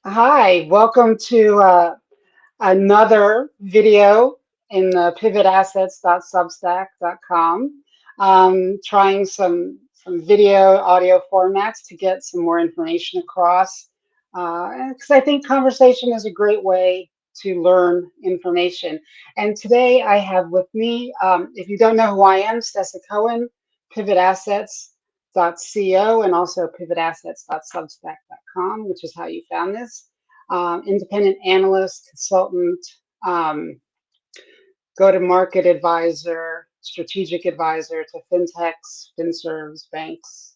Hi, welcome to another video in the pivotassets.substack.com. Trying some video, audio formats to get some more information across. Because I think conversation is a great way to learn information. And today I have with me, if you don't know who I am, Stessa Cohen, pivotassets.co and also pivotassets.substack.com, which is how you found this. Independent analyst, consultant, um, go-to-market advisor, strategic advisor to fintechs, finserves, banks,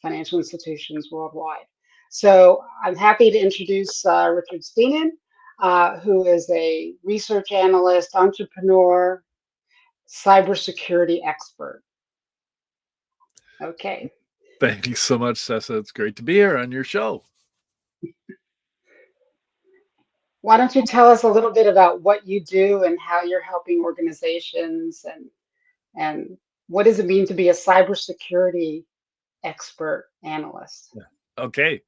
financial institutions worldwide. So I'm happy to introduce Richard Stiennon, who is a research analyst, entrepreneur, cybersecurity expert. Okay. Thank you so much, Sessa. It's great to be here on your show. Why don't you tell us a little bit about what you do and how you're helping organizations and what does it mean to be a cybersecurity expert analyst? Yeah. Okay.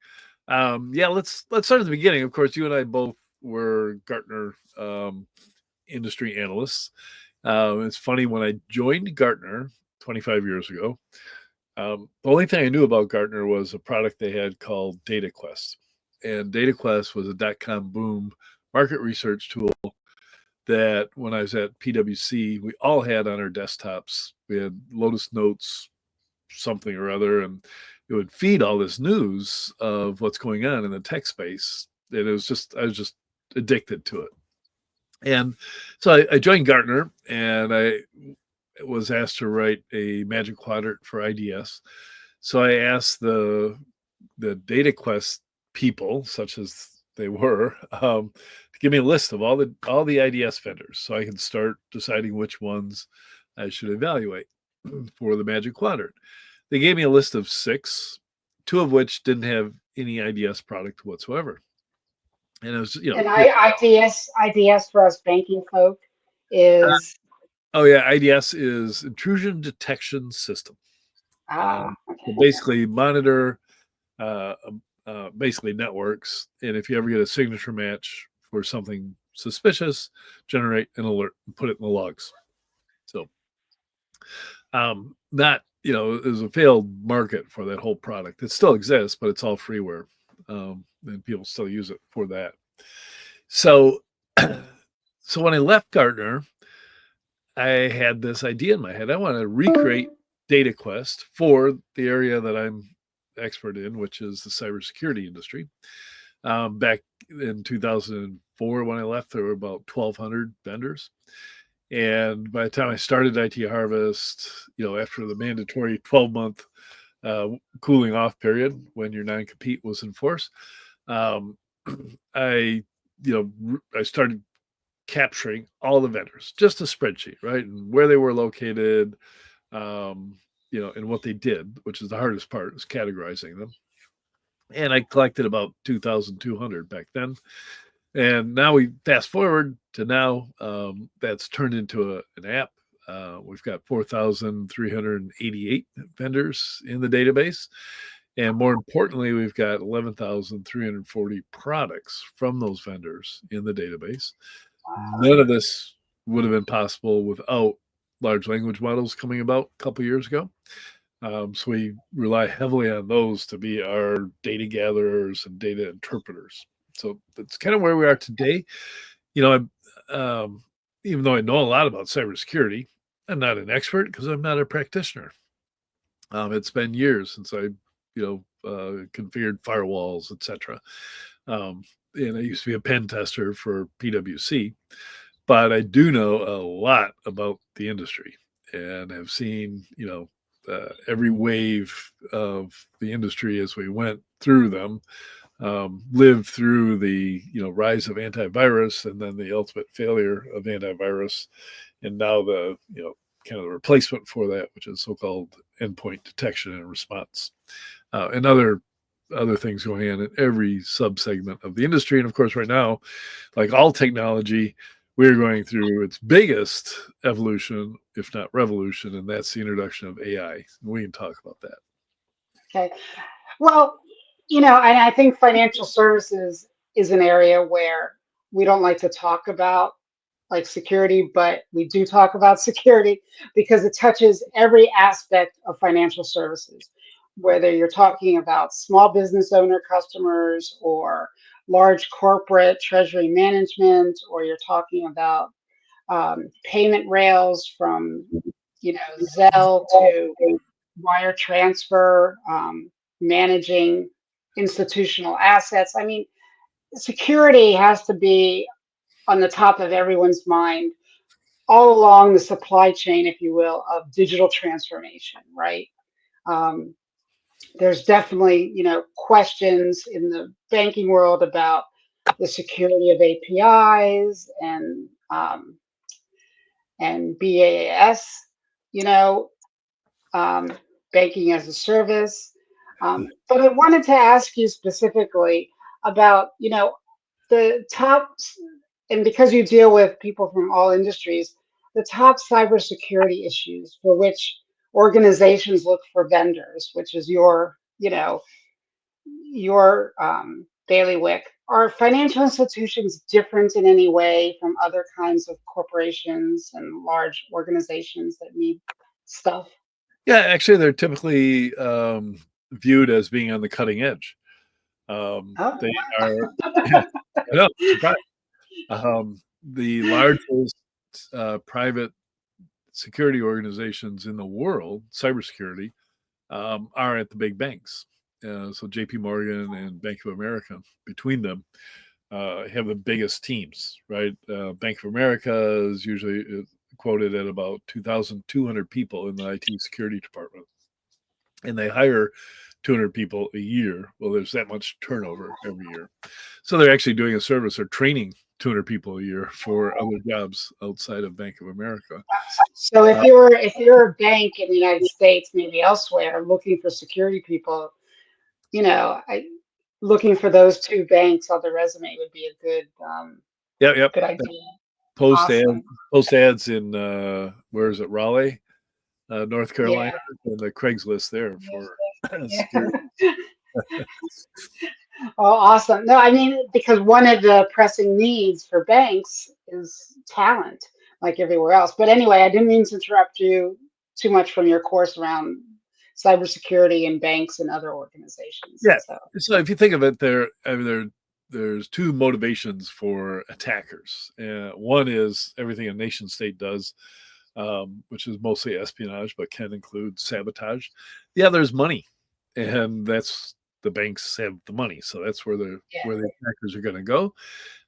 Yeah, let's start at the beginning. Of course, you and I both were Gartner industry analysts. It's funny, when I joined Gartner 25 years ago, the only thing I knew about Gartner was a product they had called DataQuest. And DataQuest was a dot-com boom market research tool that when I was at PwC, we all had on our desktops. We had Lotus Notes, something or other, and it would feed all this news of what's going on in the tech space. And I was just addicted to it. And so I joined Gartner, and I was asked to write a Magic Quadrant for IDS. So I asked the DataQuest people, such as they were, to give me a list of all the IDS vendors, so I can start deciding which ones I should evaluate for the Magic Quadrant. They gave me a list of 6, 2 of which didn't have any IDS product whatsoever. And it was, And IDS for us banking folk uh, is oh yeah, IDS is intrusion detection system. So okay. basically monitor uh, basically networks, and if you ever get a signature match for something suspicious, generate an alert and put it in the logs. So that, is a failed market for that whole product. It still exists, but it's all freeware, and people still use it for that. So, so when I left Gartner, I had this idea in my head. I want to recreate DataQuest for the area that I'm expert in, which is the cybersecurity industry. Back in 2004, when I left, there were about 1,200 vendors. And by the time I started IT Harvest, after the mandatory 12-month cooling off period when your non-compete was in force, um, I, I started capturing all the vendors, just a spreadsheet, right? And where they were located, and what they did, which is the hardest part, is categorizing them. And I collected about 2,200 back then. And now we fast forward to now, that's turned into an app. We've got 4,388 vendors in the database. And more importantly, we've got 11,340 products from those vendors in the database. None of this would have been possible without large language models coming about a couple years ago. So we rely heavily on those to be our data gatherers and data interpreters. So that's kind of where we are today. I'm, even though I know a lot about cybersecurity, I'm not an expert because I'm not a practitioner. It's been years since configured firewalls, etc. And I used to be a pen tester for PwC, but I do know a lot about the industry and have seen, every wave of the industry as we went through them, lived through the rise of antivirus and then the ultimate failure of antivirus, and now the kind of the replacement for that, which is so-called endpoint detection and response, and other things going on in every subsegment of the industry. And of course, right now, like all technology, we're going through its biggest evolution, if not revolution, and that's the introduction of AI. We can talk about that. Okay. Well, and I think financial services is an area where we don't like to talk about like security, but we do talk about security because it touches every aspect of financial services, whether you're talking about small business owner customers or large corporate treasury management, or you're talking about payment rails from, Zelle to wire transfer, managing institutional assets. I mean, security has to be on the top of everyone's mind all along the supply chain, if you will, of digital transformation, right? Um, there's definitely, questions in the banking world about the security of APIs and BaaS, you know, um, banking as a service. But I wanted to ask you specifically about, the top, and because you deal with people from all industries, the top cybersecurity issues for which organizations look for vendors, which is your bailiwick. Are financial institutions different in any way from other kinds of corporations and large organizations that need stuff? Yeah, actually, they're typically viewed as being on the cutting edge. Oh, They are, yeah, I know, surprise. The largest private security organizations in the world, cybersecurity, are at the big banks. So JP Morgan and Bank of America, between them, have the biggest teams, right? Bank of America is usually quoted at about 2,200 people in the IT security department, and they hire 200 people a year. Well, there's that much turnover every year. So they're actually doing a service or training 200 people a year for other jobs outside of Bank of America. so if Uh, you're a bank in the United States, maybe elsewhere, looking for security people, looking for those two banks on the resume would be a yeah, yep. good idea. Post ad, Awesome. post ads in where is it, Raleigh, North Carolina, Yeah. and the Craigslist there for security. Yeah. Oh, awesome. No, I mean, because one of the pressing needs for banks is talent, like everywhere else. But anyway, I didn't mean to interrupt you too much from your course around cybersecurity and banks and other organizations. Yeah. So, So if you think of it, there's two motivations for attackers. One is everything a nation state does, which is mostly espionage, but can include sabotage. The other is money, and that's the banks have the money, so that's where the yeah. attackers are going to go.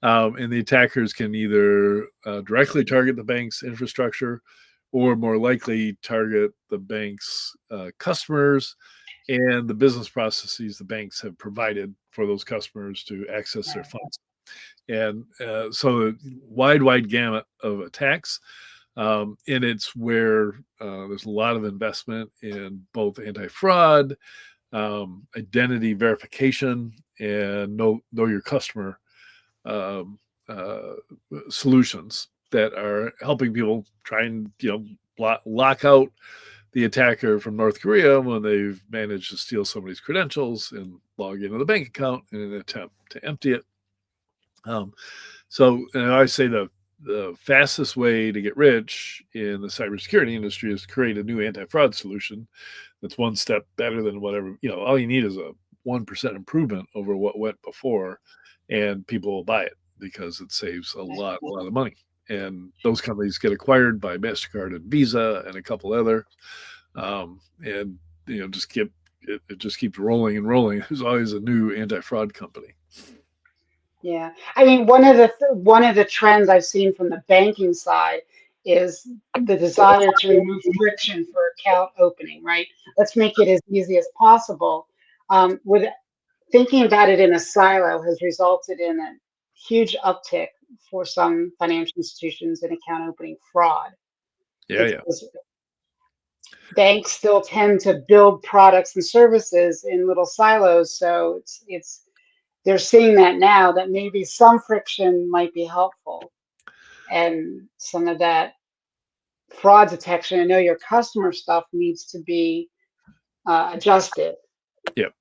And the attackers can either directly target the bank's infrastructure, or more likely target the bank's customers and the business processes the banks have provided for those customers to access their funds. And so, wide gamut of attacks. And it's where there's a lot of investment in both anti-fraud, identity verification, and know your customer um, uh, solutions that are helping people try and lock out the attacker from North Korea when they've managed to steal somebody's credentials and log into the bank account in an attempt to empty it. So, and I say the fastest way to get rich in the cybersecurity industry is to create a new anti-fraud solution that's one step better than whatever, all you need is a 1% improvement over what went before, and people will buy it because it saves a lot of money. And those companies get acquired by MasterCard and Visa and a couple other, and just it just keeps rolling and rolling. There's always a new anti-fraud company. Yeah. I mean, one of the trends I've seen from the banking side is the desire to remove friction for account opening, right? Let's make it as easy as possible. With thinking about it in a silo has resulted in a huge uptick for some financial institutions in account opening fraud Yeah. because banks still tend to build products and services in little silos. So it's they're seeing that now that maybe some friction might be helpful and some of that fraud detection and know your customer stuff needs to be adjusted. Yep.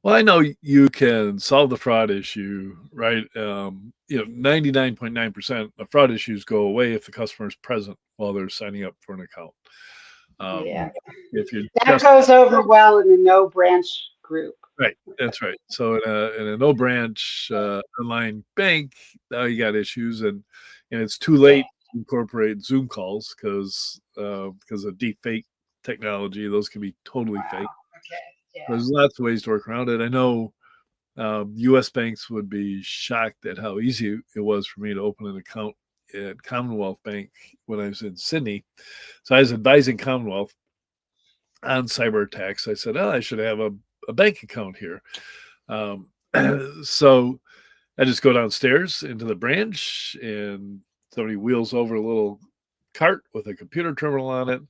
Well, I know you can solve the fraud issue, right? 99.9% of fraud issues go away if the customer is present while they're signing up for an account. Yeah, If you're that just goes over well in the no branch group. right, that's right. So in a no branch online bank, now you got issues, and it's too Yeah. late to incorporate Zoom calls because of deep fake technology. Those can be totally fake. Wow. Okay. Yeah. There's lots of ways to work around it. I know U.S. banks would be shocked at how easy it was for me to open an account at Commonwealth Bank when I was in Sydney. So I was advising Commonwealth on cyber attacks. I said, "Oh, I should have a bank account here." Um, so I just go downstairs into the branch, and somebody wheels over a little cart with a computer terminal on it,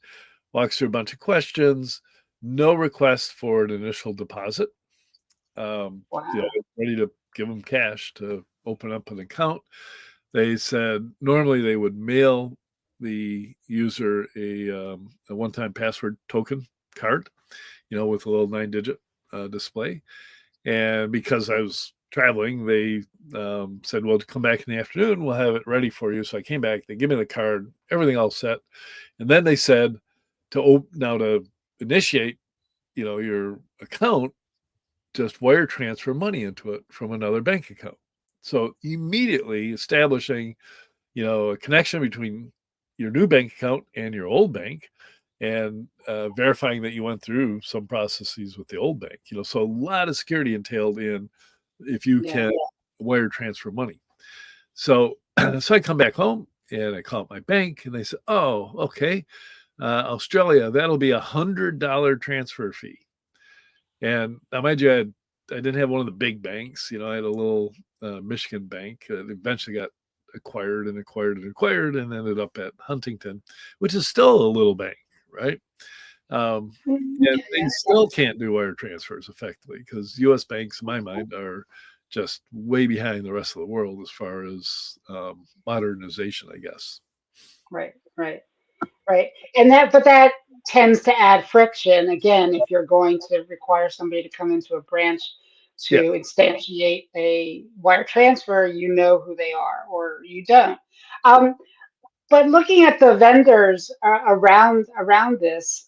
walks through a bunch of questions, no request for an initial deposit. Wow. Ready to give them cash to open up an account. They said normally they would mail the user a one-time password token card, with a little 9-digit display. And because I was traveling, they said, "Well, to come back in the afternoon, we'll have it ready for you." So I came back. They give me the card, everything all set, and then they said to initiate, your account, just wire transfer money into it from another bank account. So immediately establishing, a connection between your new bank account and your old bank, and verifying that you went through some processes with the old bank. So a lot of security entailed in if you Yeah. can wire transfer money. So so I come back home and I call up my bank and they said, "Oh, okay, Australia, that'll be $100 transfer fee." And now, mind you, I didn't have one of the big banks. I had a little Michigan bank that eventually got acquired and acquired and acquired and ended up at Huntington, which is still a little bank, right? Um, and they Yeah. still can't do wire transfers effectively because U.S. banks, in my mind, are just way behind the rest of the world as far as modernization, I guess. Right. Right. Right. But that tends to add friction. Again, if you're going to require somebody to come into a branch Yeah. to instantiate a wire transfer, you know who they are or you don't. Um, but looking at the vendors around this,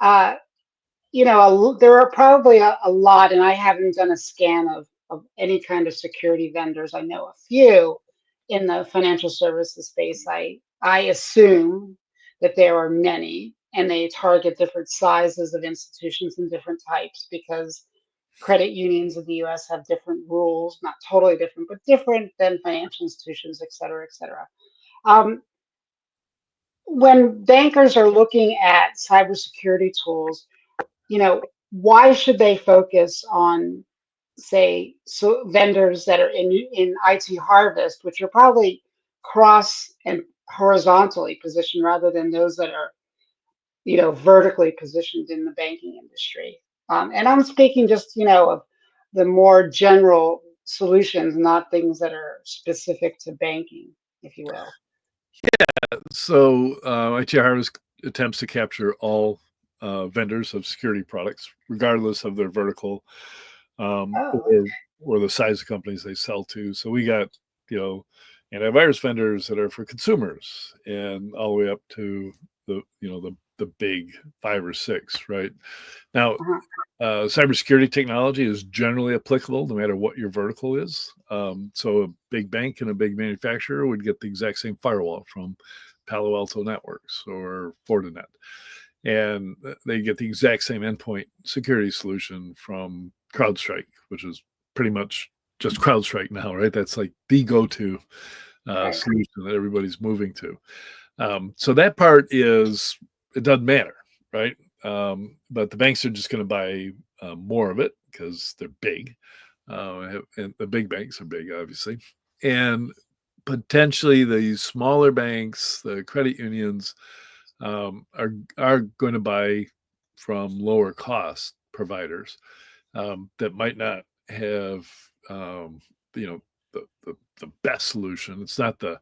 uh, there are probably a lot, and I haven't done a scan of any kind of security vendors. I know a few in the financial services space. I assume that there are many, and they target different sizes of institutions and different types because credit unions in the US have different rules, not totally different, but different than financial institutions, et cetera, et cetera. Um, when bankers are looking at cybersecurity tools, why should they focus on, say, so vendors that are in IT harvest, which are probably cross and horizontally positioned rather than those that are, vertically positioned in the banking industry? And I'm speaking just, of the more general solutions, not things that are specific to banking, if you will. So IT Harvest attempts to capture all vendors of security products, regardless of their vertical Oh, or the size of companies they sell to. So we got you know antivirus vendors that are for consumers, and all the way up to the big 5 or 6, right? Now, uh-huh, cybersecurity technology is generally applicable no matter what your vertical is. So a big bank and a big manufacturer would get the exact same firewall from Palo Alto Networks or Fortinet, and they get the exact same endpoint security solution from CrowdStrike, which is pretty much just CrowdStrike now, right? That's like the go-to right, solution that everybody's moving to. So that part it doesn't matter, right? But the banks are just going to buy more of it because they're big, and the big banks are big, obviously, and potentially the smaller banks, the credit unions, are going to buy from lower cost providers that might not have um, you know the best solution. It's not the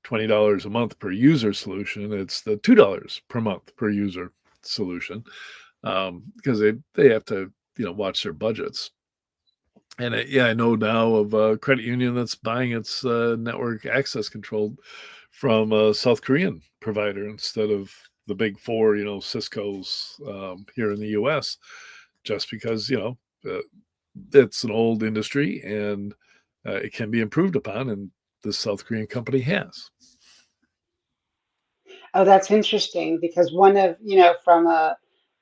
$20 a month per user solution. It's the $2 per month per user solution because they have to watch their budgets. And I know now of a credit union that's buying its network access control from a South Korean provider instead of the big four, Cisco's here in the U.S. Just because it's an old industry and it can be improved upon, and the South Korean company has. Oh, that's interesting because one of, from a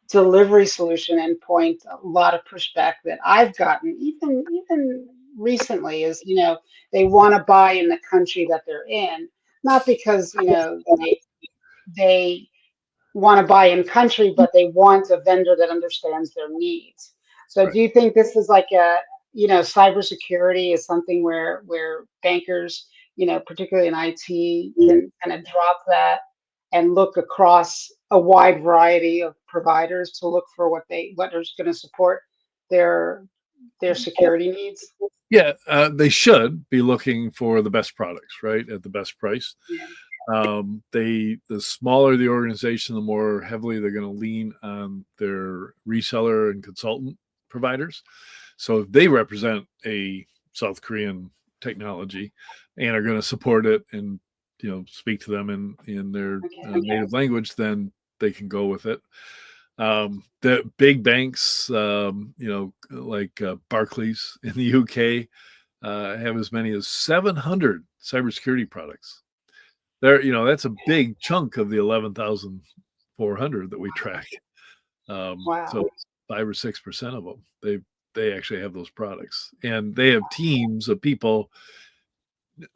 delivery solution endpoint, a lot of pushback that I've gotten, even recently, is, they want to buy in the country that they're in, not because, they want to buy in country, but they want a vendor that understands their needs. So Right. do you think this is like cybersecurity is something where bankers, particularly in IT, can kind of drop that and look across a wide variety of providers to look for what is going to support their security needs? Yeah, they should be looking for the best products, right, at the best price. Yeah. The smaller the organization, the more heavily they're going to lean on their reseller and consultant providers. So if they represent a South Korean technology and are going to support it and speak to them in their Okay. native language, then they can go with it. The big banks, like Barclays in the UK, have as many as 700 cybersecurity products. That's a big chunk of the 11,400 that we track. Wow. So 5 or 6% of them, they actually have those products, and they have teams of people,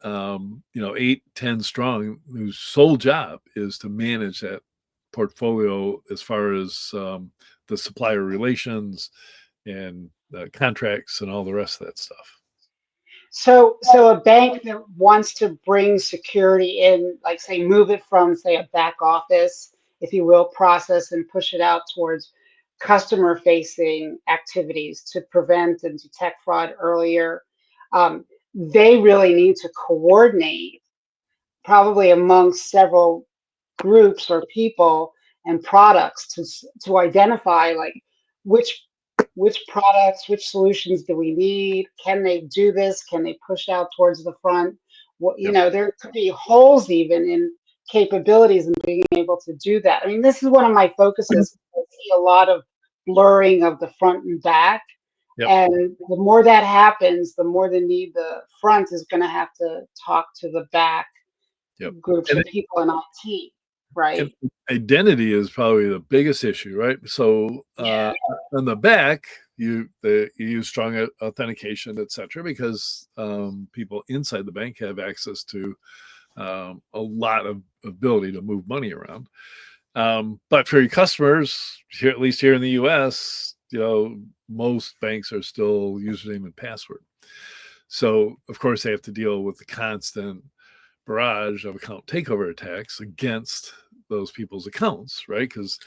8, 10 strong, whose sole job is to manage that portfolio as far as the supplier relations and contracts and all the rest of that stuff. So a bank that wants to bring security in, like say, move it from, say, a back office, if you will, process and push it out towards customer facing activities to prevent and detect fraud earlier, they really need to coordinate probably amongst several groups or people and products to identify like which products, which solutions do we need? Can they do this? Can they push out towards the front? What Yep. There could be holes even in capabilities and being able to do that. I mean, this is one of my focuses. I see a lot of blurring of the front and back. Yep. And the more that happens, the more the front is going to have to talk to the back Yep. groups of people in IT, right? And identity is probably the biggest issue, right? So Yeah. on the back, you use strong authentication, etc., because people inside the bank have access to a lot of ability to move money around. But for your customers, at least here in the U.S., most banks are still username and password. So of course they have to deal with the constant barrage of account takeover attacks against those people's accounts, right? Because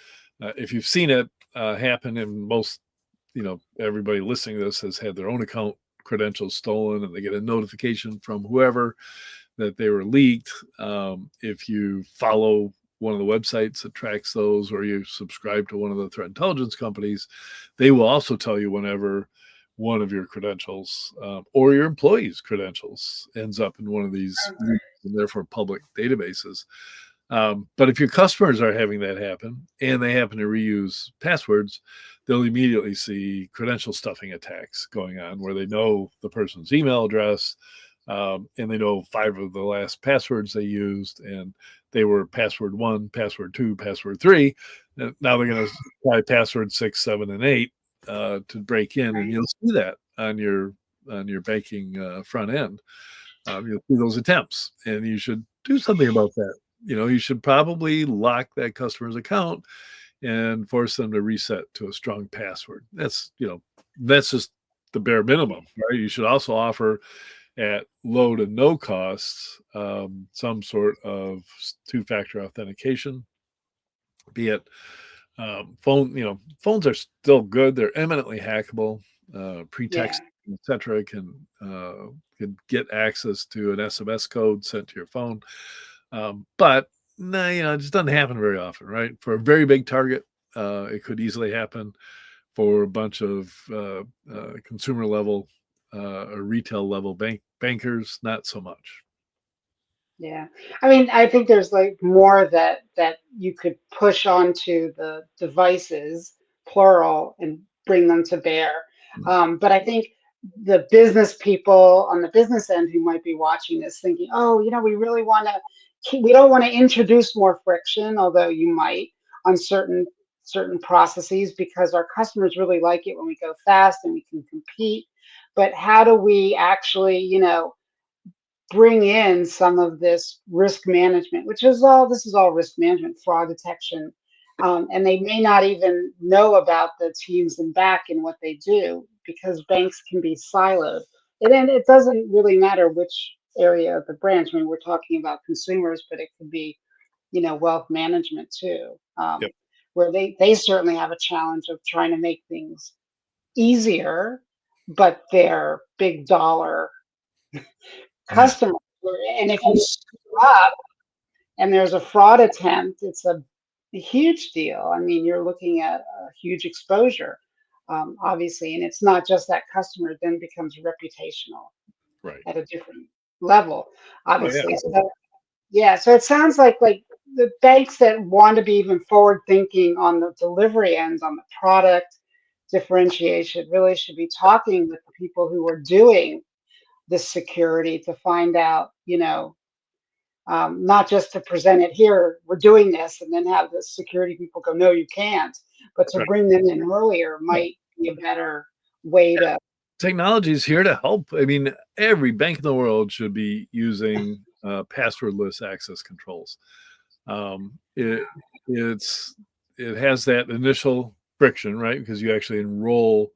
if you've seen it happen in most, everybody listening to this has had their own account credentials stolen, and they get a notification from whoever that they were leaked. If you follow one of the websites that tracks those, or you subscribe to one of the threat intelligence companies, they will also tell you whenever one of your credentials or your employees' credentials ends up in one of these and therefore public databases. But if your customers are having that happen and they happen to reuse passwords, they'll immediately see credential stuffing attacks going on where they know the person's email address, and they know 5 of the last passwords they used, and they were password 1, password 2, password 3. Now they're going to try password 6, 7, and 8 to break in, and you'll see that on your banking front end. You'll see those attempts, and you should do something about that. You should probably lock that customer's account and force them to reset to a strong password. That's just the bare minimum, right? You should also offer at low to no costs some sort of 2-factor authentication, be it phone. Phones are still good. They're eminently hackable. Pretext, etc., can get access to an SMS code sent to your phone. But no, it just doesn't happen very often, right? For a very big target, it could easily happen. For a bunch of consumer level or retail level bankers, not so much. Yeah. I mean, I think there's like more that you could push onto the devices, plural, and bring them to bear. But I think the business people on the business end who might be watching this thinking, oh, we really want to, we don't want to introduce more friction, although you might on certain processes because our customers really like it when we go fast and we can compete. But how do we actually, bring in some of this risk management, which is all this is all risk management, fraud detection, and they may not even know about the teams in back and what they do because banks can be siloed. And then it doesn't really matter which area of the branch. I mean, we're talking about consumers, but it could be, wealth management too, Yep. where they certainly have a challenge of trying to make things easier, but they're big dollar customers. And if you screw up and there's a fraud attempt, it's a huge deal. I mean, you're looking at a huge exposure, obviously, and it's not just that customer, it then becomes reputational Right. at a different level, Oh yeah. obviously. So, yeah, so it sounds like the banks that want to be even forward thinking on the delivery ends, on the product differentiation, really should be talking with the people who are doing the security to find out, not just to present it here, we're doing this, and then have the security people go, no, you can't, but to Right. bring them in earlier Yeah. might be a better way to. Technology is here to help. I mean, every bank in the world should be using passwordless access controls. It it's it has that initial friction, right? Because you actually enroll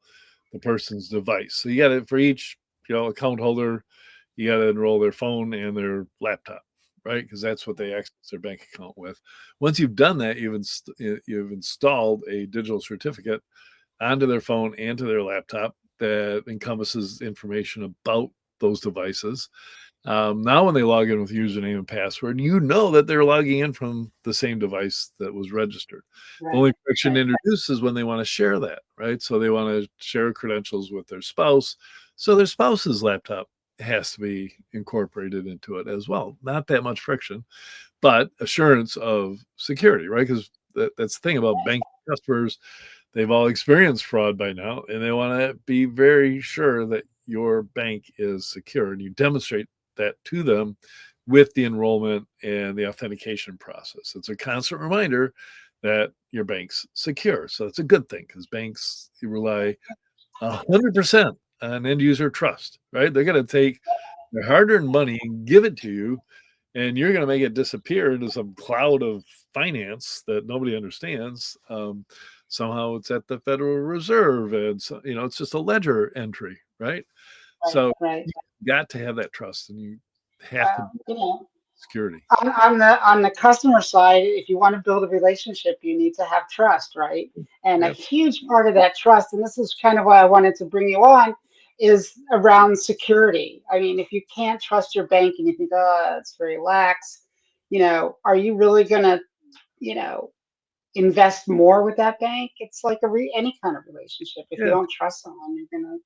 the person's device. So you got it for each account holder. You got to enroll their phone and their laptop, right? Because that's what they access their bank account with. Once you've done that, you've installed a digital certificate onto their phone and to their laptop that encompasses information about those devices. Now, when they log in with username and password, you know that they're logging in from the same device that was registered. The Right, only friction right, introduced is when they want to share that, right? So they want to share credentials with their spouse. So their spouse's laptop has to be incorporated into it as well. Not that much friction, but assurance of security, right? Because that's the thing about bank customers. They've all experienced fraud by now, and they want to be very sure that your bank is secure. And you demonstrate that to them with the enrollment and the authentication process. It's a constant reminder that your bank's secure. So it's a good thing because banks rely 100% on end user trust, right? They're going to take their hard earned money and give it to you, and you're going to make it disappear into some cloud of finance that nobody understands. Somehow it's at the Federal Reserve, and so, it's just a ledger entry, right? right, So right. you got to have that trust, and you have to Well, security. on the customer side, if you want to build a relationship, you need to have trust, right? And a Yep. huge part of that trust, and this is kind of why I wanted to bring you on, is around security. I mean, if you can't trust your bank and you think, oh, it's very lax, are you really gonna, you know, invest more with that bank? It's like any kind of relationship. If you Yeah. don't trust someone, you're gonna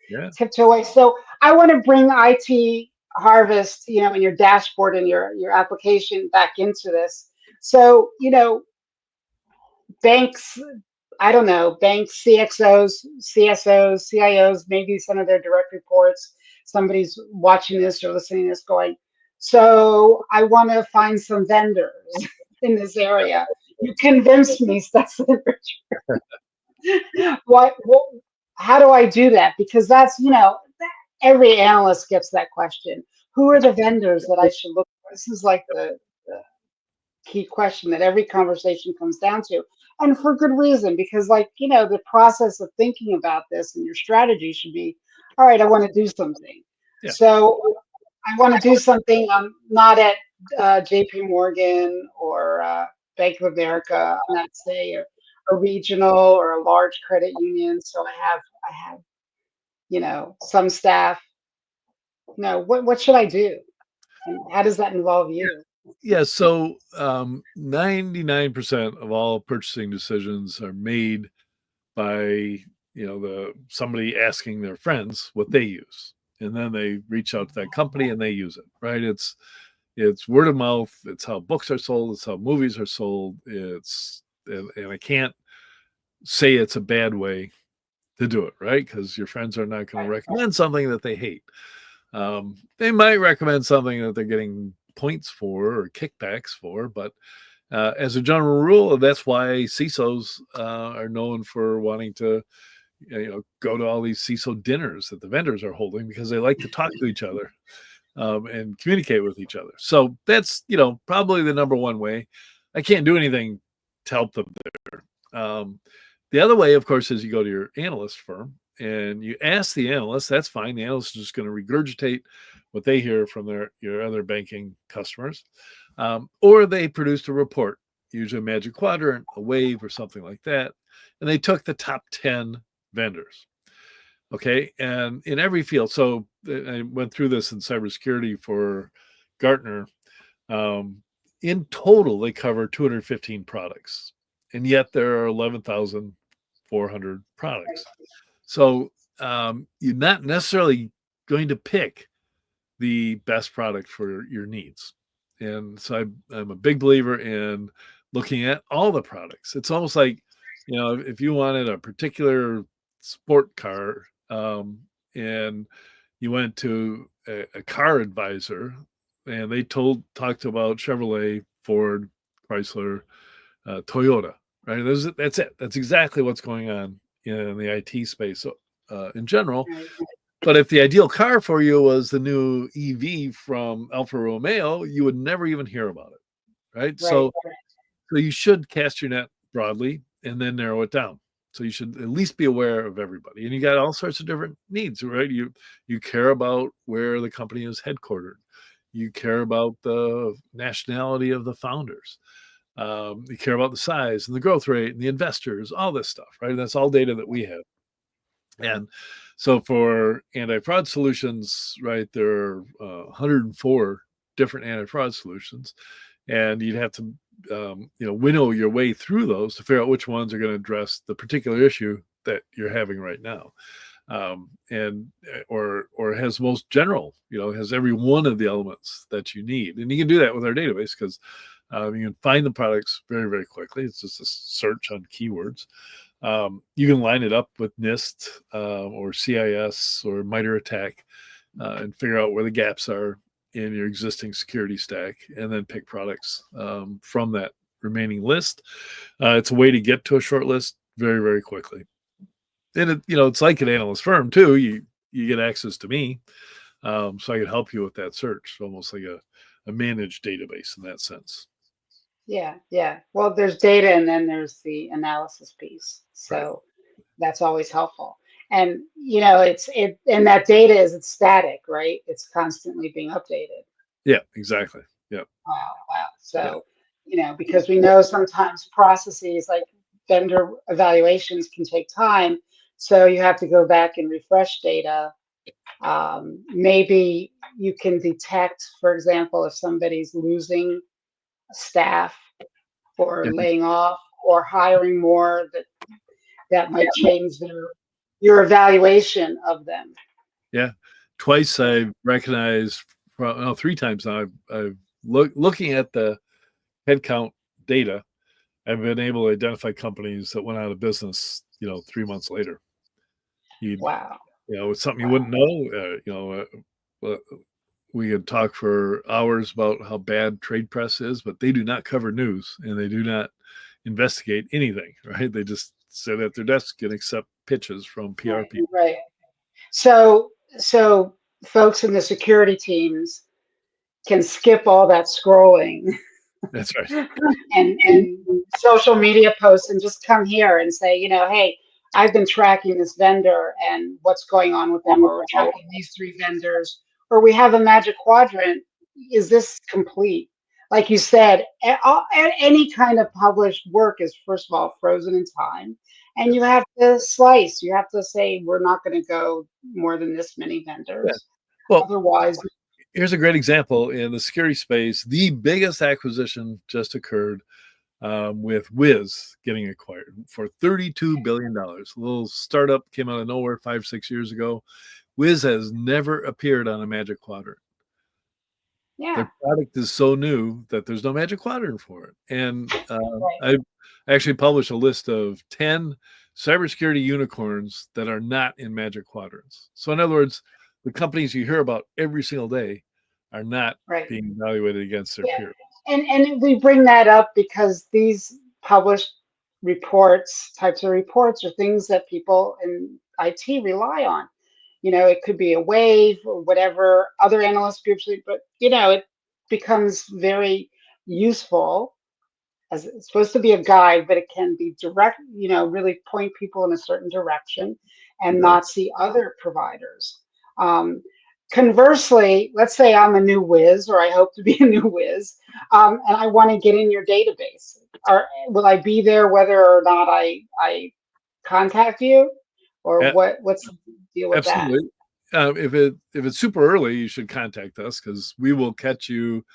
Yeah. tiptoe away. So I want to bring IT harvest, in your dashboard and your application back into this. So, banks, I don't know, banks, CXOs, CSOs, CIOs, maybe some of their direct reports, somebody's watching this or listening to this going, so I want to find some vendors in this area. You convinced me, Stefan. What, how do I do that? Because that's, every analyst gets that question. Who are the vendors that I should look for? This is like the key question that every conversation comes down to. And for good reason, because the process of thinking about this and your strategy should be, all right, I want to do something. Yeah. So I want to do something. I'm not at JP Morgan or Bank of America. I'm not, say, a regional or a large credit union. So I have, some staff. What should I do? And how does that involve you? Yeah. So 99% of all purchasing decisions are made by somebody asking their friends what they use, and then they reach out to that company and they use it. Right? It's word of mouth. It's how books are sold. It's how movies are sold. And I can't say it's a bad way to do it, right? Because your friends are not going to recommend something that they hate. They might recommend something that they're getting points for or kickbacks for, but as a general rule, that's why CISOs are known for wanting to, go to all these CISO dinners that the vendors are holding, because they like to talk to each other and communicate with each other. So that's, probably the number one way. I can't do anything to help them there. The other way, of course, is you go to your analyst firm and you ask the analyst. That's fine. The analyst is just going to regurgitate what they hear from your other banking customers. Or they produced a report, usually a Magic Quadrant, a Wave, or something like that. And they took the top 10 vendors. Okay. And in every field, so I went through this in cybersecurity for Gartner. In total, they cover 215 products. And yet there are 11,400 products. So you're not necessarily going to pick the best product for your needs. And so I'm a big believer in looking at all the products. It's almost like, if you wanted a particular sport car, and you went to a car advisor and they talked about Chevrolet, Ford, Chrysler, Toyota, right? That's it. That's exactly what's going on in the IT space in general. Right. But if the ideal car for you was the new EV from Alfa Romeo, you would never even hear about it, right? Right. So you should cast your net broadly and then narrow it down. So you should at least be aware of everybody. And you got all sorts of different needs, right? You care about where the company is headquartered. You care about the nationality of the founders. You care about the size and the growth rate and the investors, all this stuff, right? And that's all data that we have. And so for anti-fraud solutions, right, there are 104 different anti-fraud solutions, and you'd have to, winnow your way through those to figure out which ones are going to address the particular issue that you're having right now, or has most general, has every one of the elements that you need. And you can do that with our database, because you can find the products very, very quickly. It's just a search on keywords. You can line it up with NIST or CIS or MITRE ATT&CK and figure out where the gaps are in your existing security stack, and then pick products from that remaining list. It's a way to get to a short list very, very quickly. And it's like an analyst firm too. You get access to me, so I can help you with that search. Almost like a managed database in that sense. Yeah, yeah. Well, there's data and then there's the analysis piece. So Right. that's always helpful. And and that data it's static, right? It's constantly being updated. Yeah, exactly. Yeah. Wow. Yeah. So, because we know sometimes processes like vendor evaluations can take time. So you have to go back and refresh data. Maybe you can detect, for example, if somebody's losing staff or Yeah. laying off or hiring more, that might change your evaluation of them. Yeah. Twice I've recognized, well, 3 times now, I've looking at the headcount data, I've been able to identify companies that went out of business, 3 months later. Wow. It's something you wouldn't know. We could talk for hours about how bad trade press is, but they do not cover news and they do not investigate anything, right? They just sit at their desk and accept pitches from PR people. Right. So folks in the security teams can skip all that scrolling That's right. and social media posts and just come here and say, hey, I've been tracking this vendor and what's going on with them, or we're tracking these 3 vendors, or we have a magic quadrant. Is this complete? Like you said, any kind of published work is, first of all, frozen in time. And you have to slice. You have to say, we're not going to go more than this many Yeah. vendors. Well, Otherwise, here's a great example in the security space. The biggest acquisition just occurred with Wiz getting acquired for $32 billion. A little startup came out of nowhere 5-6 years ago. Wiz has never appeared on a Magic Quadrant. Yeah. Their product is so new that there's no Magic Quadrant for it. And Right. I actually published a list of 10 cybersecurity unicorns that are not in Magic Quadrants. So in other words, the companies you hear about every single day are not Right. being evaluated against their Yeah. peers. And we bring that up because these published types of reports, are things that people in IT rely on. It could be a wave or whatever other analyst groups, but it becomes very useful, as it's supposed to be a guide, but it can be direct, really point people in a certain direction and Yep. not see other providers. Um, Conversely, let's say I'm a new whiz, or I hope to be a new whiz, and I want to get in your database. Will I be there whether or not I contact you, or what's the deal with that? Absolutely. If it's super early, you should contact us because we will catch you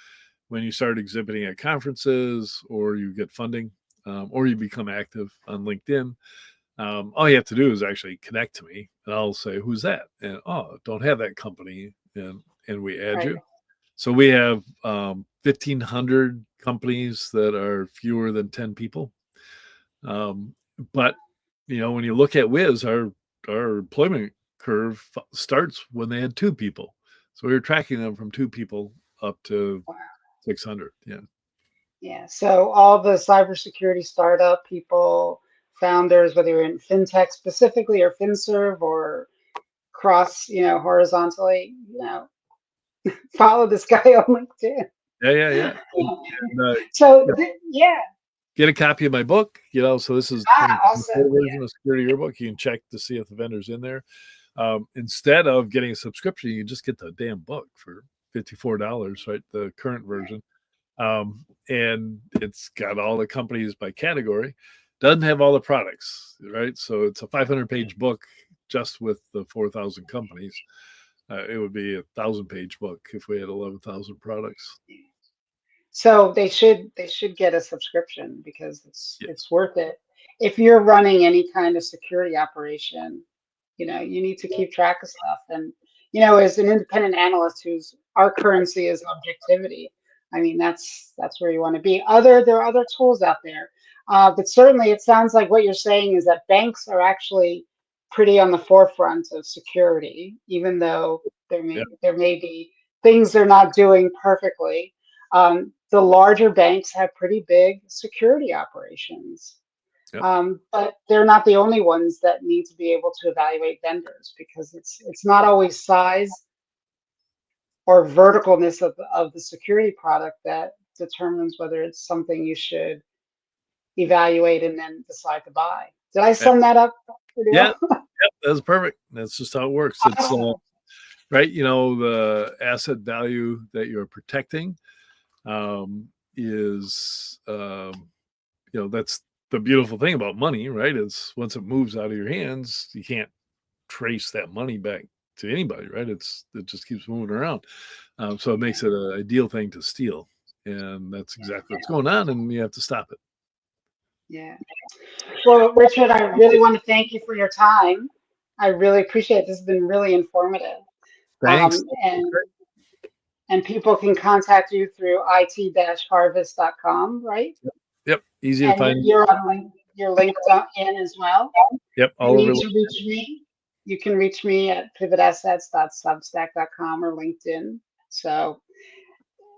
when you start exhibiting at conferences or you get funding or you become active on LinkedIn. All you have to do is actually connect to me, and I'll say, "Who's that?" And don't have that company, and we add Right. you. So we have 1,500 companies that are fewer than 10 people. But when you look at Wiz, our employment curve starts when they had 2 people. So we were tracking them from 2 people up to 600. Yeah. Yeah. So all the cybersecurity startup people, founders, whether you're in fintech specifically or FinServe or cross, horizontally, follow this guy on LinkedIn. Yeah. And, So yeah. get a copy of my book, so this is the Awesome. full version of Security Yearbook. You can check to see if the vendor's in there. Instead of getting a subscription, you just get the damn book for $54, right? The current version. And it's got all the companies by category. Doesn't have all the products, right? So it's a 500-page book just with the 4,000 companies. It would be a 1,000-page book if we had 11,000 products. So they should get a subscription because it's Yeah. it's worth it. If you're running any kind of security operation, you need to keep track of stuff. And as an independent analyst, whose our currency is objectivity, I mean that's where you want to be. There are other tools out there, but certainly it sounds like what you're saying is that banks are actually pretty on the forefront of security, even though there may Yeah. there may be things they're not doing perfectly. The larger banks have pretty big security operations. Yep. But they're not the only ones that need to be able to evaluate vendors, because it's not always size or verticalness of the security product that determines whether it's something you should evaluate and then decide to buy. Did I sum that up pretty Yeah. well? Yep. That's perfect. That's just how it works. It's Awesome. right. The asset value that you're protecting is that's the beautiful thing about money, right? Is once it moves out of your hands, you can't trace that money back to anybody, right? It just keeps moving around. So it makes it an ideal thing to steal, and that's exactly what's going on, and you have to stop it. Yeah. Well, Richard, I really want to thank you for your time. I really appreciate it. This has been really informative. Thanks. And people can contact you through it-harvest.com, right? Yep. Easy to And find. you're linked in as well. Yep. If you All over. need to reach me, you can reach me at pivotassets.substack.com or LinkedIn. So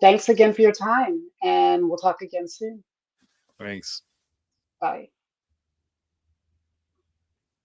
thanks again for your time, and we'll talk again soon. Thanks. Bye.